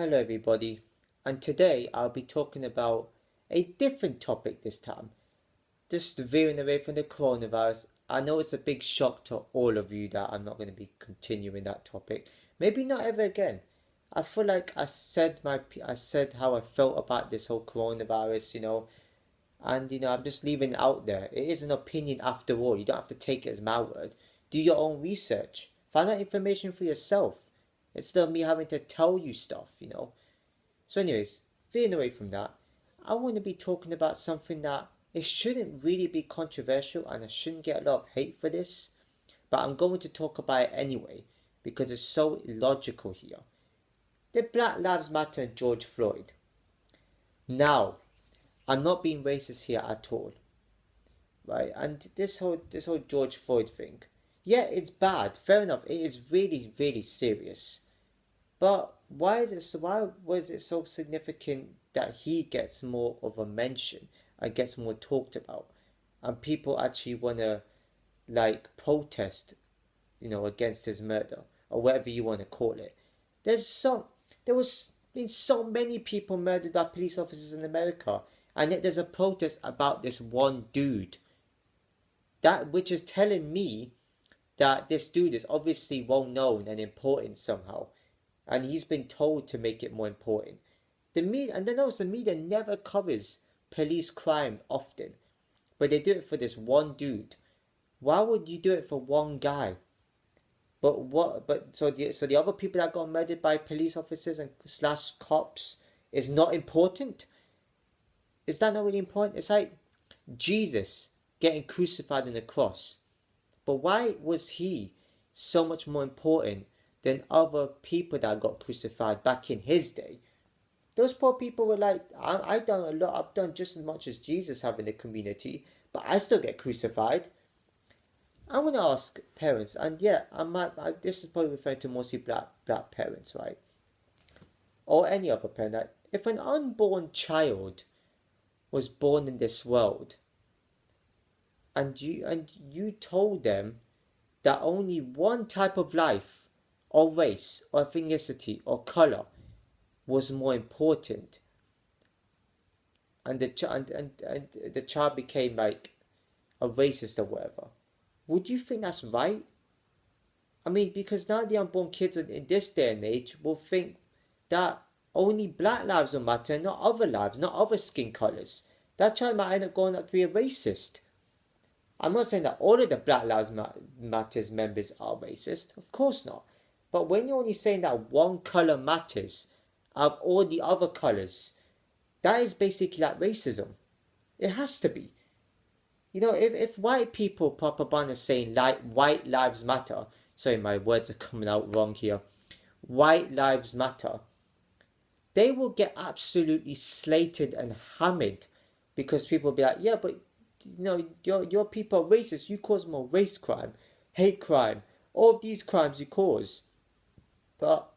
Hello, everybody, and today I'll be talking about a different topic this time, just veering away from the coronavirus. I know it's a big shock to all of you that I'm not going to be continuing that topic. Maybe not ever again. I feel like I said how I felt about this whole coronavirus, and I'm just leaving it out there. It is an opinion after all. You don't have to take it as my word. Do your own research. Find out information for yourself instead of me having to tell you stuff. So, anyways, veering away from that, I want to be talking about something that it shouldn't really be controversial and I shouldn't get a lot of hate for this, but I'm going to talk about it anyway because it's so illogical here. The Black Lives Matter and George Floyd. Now, I'm not being racist here at all, right? And this whole George Floyd thing, yeah, it's bad. Fair enough. It is really, really serious. But why was it so significant that he gets more of a mention and gets more talked about, and people actually wanna protest, against his murder or whatever you want to call it? There was been so many people murdered by police officers in America, and yet there's a protest about this one dude. That which is telling me that this dude is obviously well known and important somehow, and he's been told to make it more important. The media, and then also the media never covers police crime often, but they do it for this one dude. Why would you do it for one guy? But what? But so the other people that got murdered by police officers and slash cops is not important. Is that not really important? It's like Jesus getting crucified on the cross. But why was he so much more important than other people that got crucified back in his day? Those poor people were like, I've done a lot, I've done just as much as Jesus have in the community, but I still get crucified. I want to ask parents, and yeah, this is probably referring to mostly black parents, right? Or any other parent, that if an unborn child was born in this world, and you told them that only one type of life, or race, or ethnicity, or color was more important, and the child became like a racist or whatever, would you think that's right? I mean, because now the unborn kids in this day and age will think that only black lives will matter, not other lives, not other skin colors. That child might end up going up to be a racist. I'm not saying that all of the Black Lives Matters members are racist, of course not. But when you're only saying that one color matters out of all the other colors, that is basically like racism. It has to be. If white people propaganda saying like white lives matter, sorry, my words are coming out wrong here, white lives matter, they will get absolutely slated and hammered because people will be like, yeah, but your people are racist. You cause more race crime, hate crime, all of these crimes you cause. But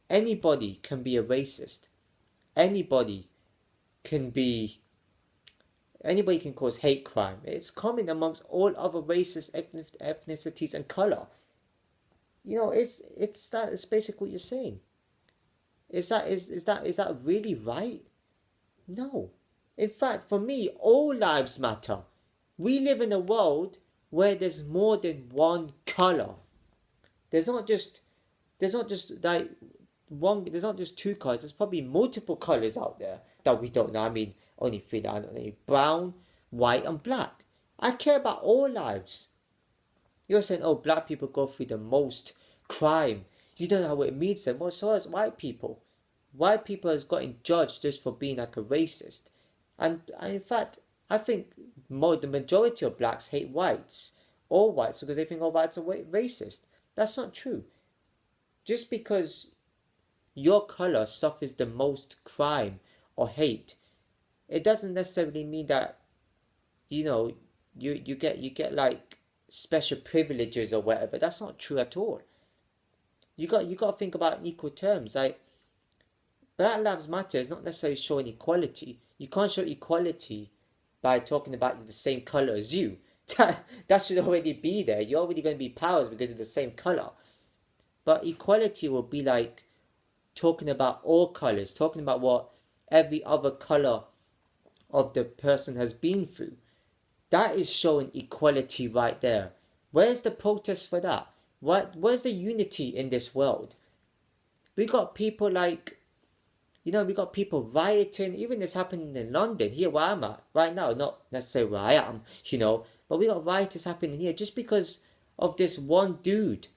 anybody can be a racist. Anybody can be. Anybody can cause hate crime. It's common amongst all other races, ethnicities, and color. It's that. It's basically what you're saying. Is that really right? No. In fact, for me, all lives matter. We live in a world where there's more than one color. There's not just like one. There's not just two colors. There's probably multiple colors out there that we don't know. I mean, only three that I don't know: brown, white, and black. I care about all lives. You're saying, oh, black people go through the most crime. You don't know what it means then. Well, so has white people. White people has gotten judged just for being like a racist. And in fact, I think the majority of blacks hate whites, all whites, because they think all whites are racist. That's not true. Just because your color suffers the most crime or hate, it doesn't necessarily mean that you get like special privileges or whatever. That's not true at all. You got to think about in equal terms. Like, Black Lives Matter is not necessarily showing equality. You can't show equality by talking about the same color as you. That should already be there. You're already going to be powers because of the same color. But equality will be like talking about all colors, talking about what every other color of the person has been through. That is showing equality right there. Where's the protest for that? Where's the unity in this world? We got people like, we got people rioting. Even this happening in London, here where I'm at right now, not necessarily where I am, but we got riots happening here just because of this one dude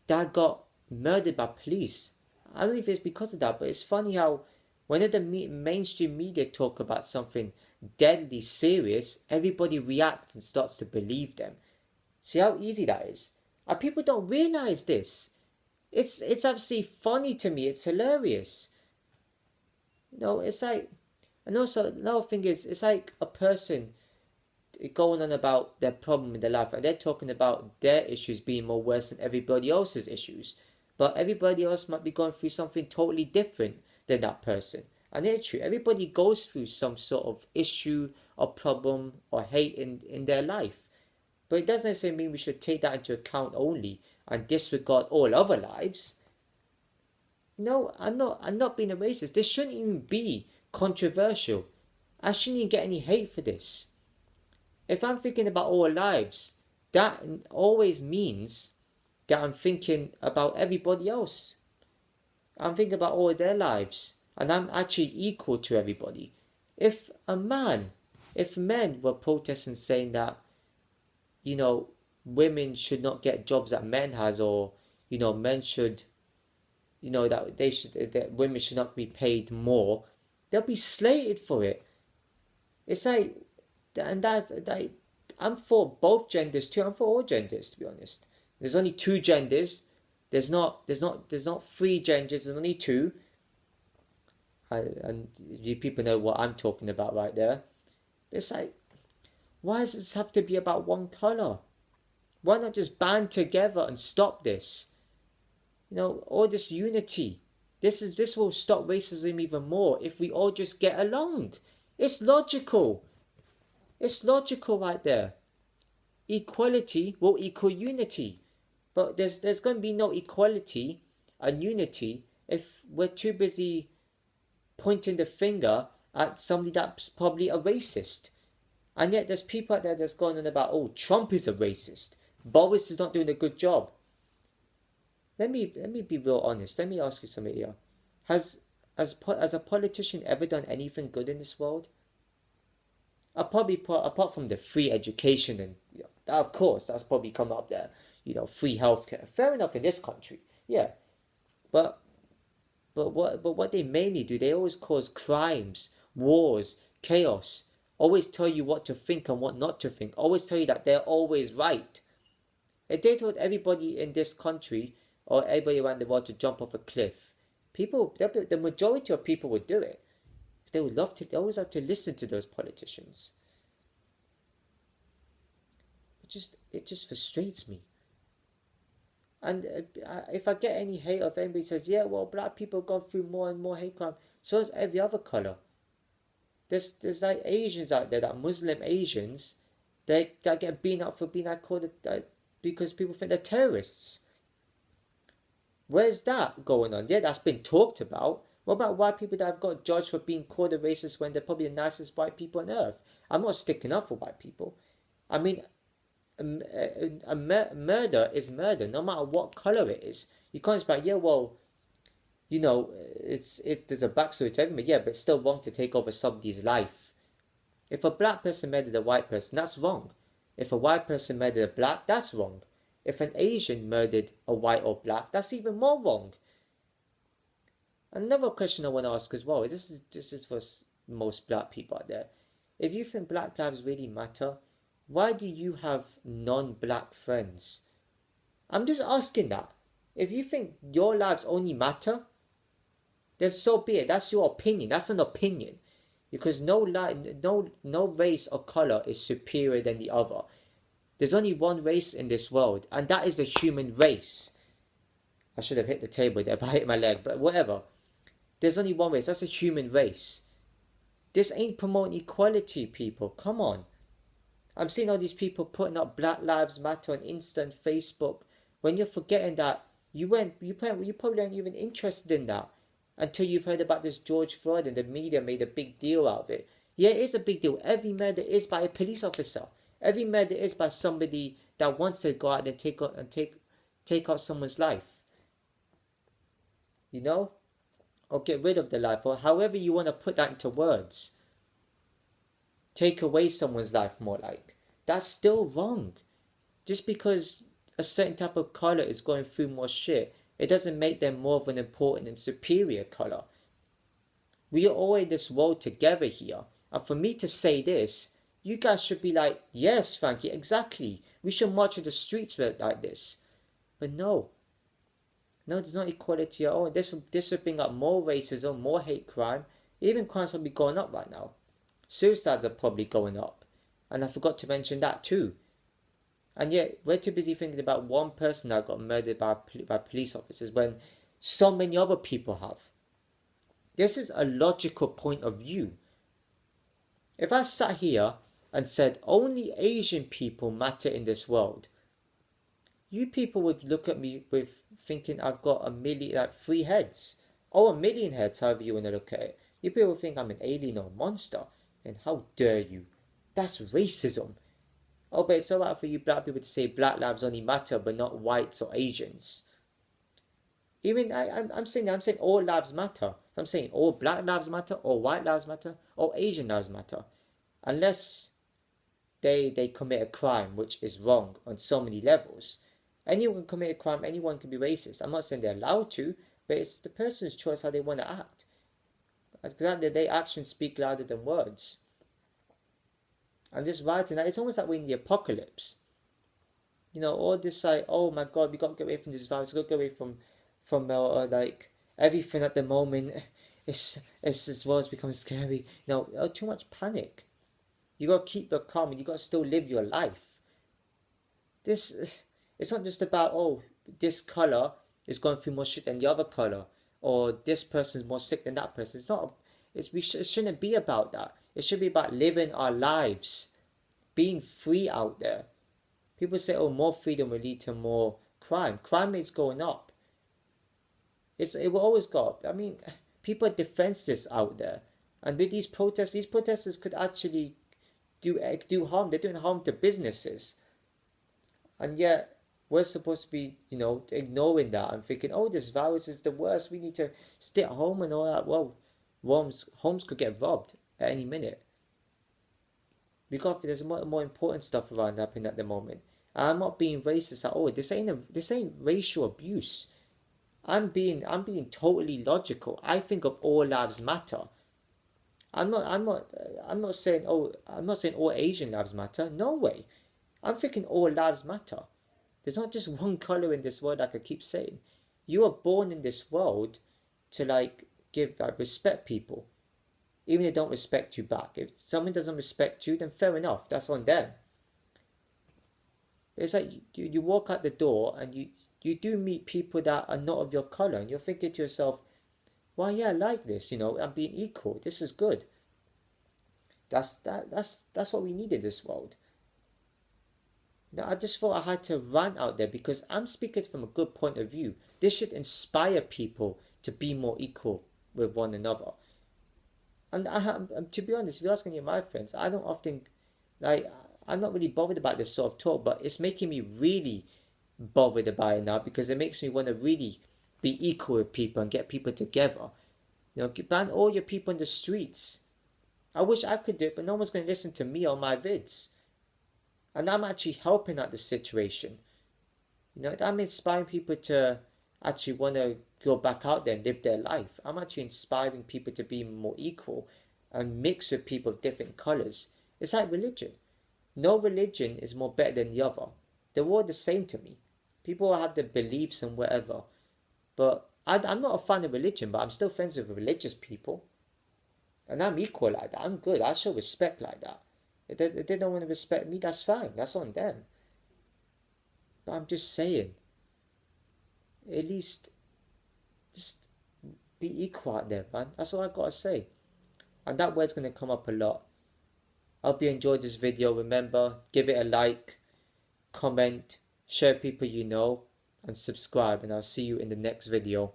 that got murdered by police. I don't know if it's because of that, but it's funny how whenever the mainstream media talk about something deadly serious, everybody reacts and starts to believe them. See how easy that is? And people don't realize this. It's absolutely funny to me. It's hilarious. It's like, and also another thing is, it's like a person going on about their problem in their life, and they're talking about their issues being more worse than everybody else's issues, but everybody else might be going through something totally different than that person. And it's true, everybody goes through some sort of issue or problem or hate in their life, but it doesn't necessarily mean we should take that into account only and disregard all other lives. No, I'm not being a racist. This shouldn't even be controversial. I shouldn't even get any hate for this. If I'm thinking about all lives, that always means that I'm thinking about everybody else. I'm thinking about all their lives, and I'm actually equal to everybody. If men were protesting saying that, women should not get jobs that men has, or, men should, that women should not be paid more, they'll be slated for it. It's like, and that I'm for both genders too. I'm for all genders, to be honest. There's only two genders. There's not three genders. There's only two. And you people know what I'm talking about right there. It's like, why does this have to be about one color? Why not just band together and stop this? All this unity. This will stop racism even more if we all just get along. It's logical. It's logical right there. Equality will equal unity. But there's going to be no equality and unity if we're too busy pointing the finger at somebody that's probably a racist. And yet there's people out there that's going on about, oh, Trump is a racist. Boris is not doing a good job. Let me be real honest. Let me ask you something here. Has a politician ever done anything good in this world? Apart from the free education, and of course that's probably come up there. Free healthcare. Fair enough in this country, yeah. But what they mainly do, they always cause crimes, wars, chaos. Always tell you what to think and what not to think. Always tell you that they're always right. If they told everybody in this country or everybody around the world to jump off a cliff, the majority of people would do it. They always have to listen to those politicians. It just frustrates me. And if I get any hate, or if anybody says, yeah, well, black people have gone through more and more hate crime, so has every other color. There's like Asians out there, that Muslim Asians, that get beaten up for being called because people think they're terrorists. Where's that going on? Yeah, that's been talked about. What about white people that have got judged for being called a racist when they're probably the nicest white people on earth? I'm not sticking up for white people. I mean, murder is murder, no matter what color it is. You can't just be like, yeah, well, there's a backstory to everything, yeah, but it's still wrong to take over somebody's life. If a black person murdered a white person, that's wrong. If a white person murdered a black, that's wrong. If an Asian murdered a white or black, that's even more wrong. Another question I want to ask as well, this is for most black people out there. If you think black lives really matter, why do you have non-black friends? I'm just asking that. If you think your lives only matter, then so be it. That's your opinion. That's an opinion. Because no race or color is superior than the other. There's only one race in this world, and that is the human race. I should have hit the table there, but I hit my leg, but whatever. There's only one race. That's a human race. This ain't promoting equality, people. Come on. I'm seeing all these people putting up Black Lives Matter on Insta and Facebook, when you're forgetting that You probably aren't even interested in that until you've heard about this George Floyd and the media made a big deal out of it. Yeah, it is a big deal. Every murder is by a police officer. Every murder is by somebody that wants to go out and take out someone's life. You know, or get rid of the life, or however you want to put that into words. Take away someone's life, more like. That's still wrong. Just because a certain type of color is going through more shit, it doesn't make them more of an important and superior color. We are all in this world together here. And for me to say this, you guys should be like, yes, Frankie, exactly. We should march in the streets like this. But no. No, there's not equality at all. This will bring up more racism, more hate crime. Even crime's probably going up right now. Suicides are probably going up. And I forgot to mention that too. And yet, we're too busy thinking about one person that got murdered by police officers when so many other people have. This is a logical point of view. If I sat here and said only Asian people matter in this world, you people would look at me with thinking I've got 3 heads. Or 1,000,000 heads, however you want to look at it. You people think I'm an alien or a monster. And how dare you? That's racism. Oh, but it's alright for you black people to say black lives only matter, but not whites or Asians. Even I'm saying all lives matter. I'm saying all black lives matter, all white lives matter, all Asian lives matter. Unless they commit a crime, which is wrong on so many levels. Anyone can commit a crime, anyone can be racist. I'm not saying they're allowed to, but it's the person's choice how they want to act. Because at the end of the day, actions speak louder than words. And this writing, it's almost like we're in the apocalypse. You know, all this like, oh my god, we got to get away from this virus, we got to get away from like everything at the moment. It's as well as becoming scary. You know, too much panic. You got to keep your calm and you got to still live your life. It's not just about, oh, this color is going through more shit than the other color, or this person is more sick than that person. It's not. It shouldn't be about that. It should be about living our lives, being free out there. People say, oh, more freedom will lead to more crime. Crime rate's going up. It will always go up. I mean, people are defenseless out there. And with these protesters could actually do harm. They're doing harm to businesses. And yet, we're supposed to be, you know, ignoring that and thinking, oh, this virus is the worst. We need to stay at home and all that. Well, homes could get robbed at any minute. Because there's more important stuff around happening at the moment. And I'm not being racist at all. This ain't racial abuse. I'm being totally logical. I think of all lives matter. I'm not saying all Asian lives matter. No way. I'm thinking all lives matter. There's not just one color in this world, like I keep saying. You are born in this world to give respect people. Even if they don't respect you back. If someone doesn't respect you, then fair enough. That's on them. But it's like you walk out the door and you do meet people that are not of your color, and you're thinking to yourself, well, yeah, I like this, you know, I'm being equal. This is good. That's what we need in this world. Now, I just thought I had to rant out there because I'm speaking from a good point of view. This should inspire people to be more equal with one another. And to be honest, if you're asking any of my friends, I don't often, I'm not really bothered about this sort of talk, but it's making me really bothered about it now because it makes me want to really be equal with people and get people together. You know, ban all your people in the streets. I wish I could do it, but no one's going to listen to me on my vids. And I'm actually helping out the situation. You know, I'm inspiring people to actually want to go back out there and live their life. I'm actually inspiring people to be more equal and mix with people of different colors. It's like religion. No religion is more better than the other. They're all the same to me. People have their beliefs and whatever. But I'm not a fan of religion, but I'm still friends with religious people. And I'm equal like that. I'm good. I show respect like that. If they don't want to respect me, that's fine. That's on them. But I'm just saying, at least just be equal out there, man. That's all I gotta say. And that word's gonna come up a lot. I hope you enjoyed this video. Remember, give it a like, comment, share people you know. and subscribe, and I'll see you in the next video.